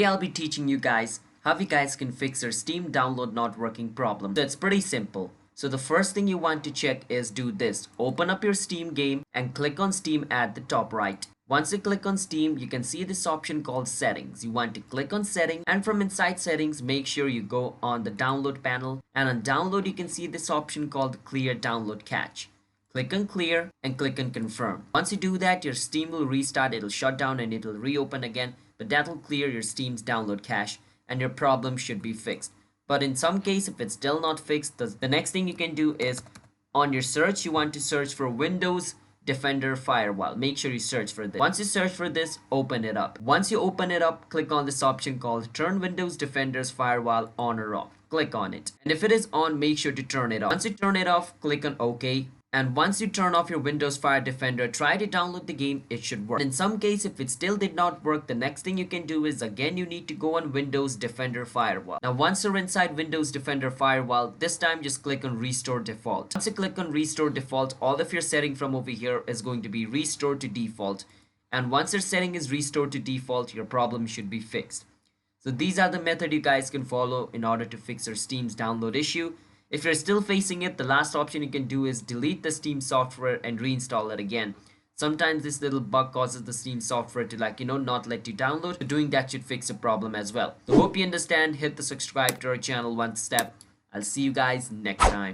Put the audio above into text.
Today I'll be teaching you guys how you guys can fix your Steam download not working problem. So it's pretty simple. So the first thing you want to check is do this. Open up your Steam game and click on Steam at the top right. Once you click on Steam, you can see this option called settings. You want to click on settings, and from inside settings, make sure you go on the download panel, and on download you can see this option called clear download cache. Click on clear and click on confirm. Once you do that, your Steam will restart, it'll shut down and it will reopen again, but that will clear your Steam's download cache and your problem should be fixed. But in some case, if it's still not fixed, the next thing you can do is on your search, you want to search for Windows Defender Firewall. Make sure you search for this. Once you search for this, open it up. Once you open it up, click on this option called Turn Windows Defender's Firewall on or off. Click on it. And if it is on, make sure to turn it off. Once you turn it off, click on OK. And once you turn off your Windows Fire Defender, try to download the game, it should work. In some case, if it still did not work, the next thing you can do is again you need to go on Windows Defender Firewall. Now once you're inside Windows Defender Firewall, this time just click on Restore Default. Once you click on Restore Default, all of your setting from over here is going to be restored to default. And once your setting is restored to default, your problem should be fixed. So these are the methods you guys can follow in order to fix your Steam's download issue. If you're still facing it, the last option you can do is delete the Steam software and reinstall it again. Sometimes this little bug causes the Steam software to not let you download. So doing that should fix the problem as well. So hope you understand. Hit the subscribe to our channel one step. I'll see you guys next time.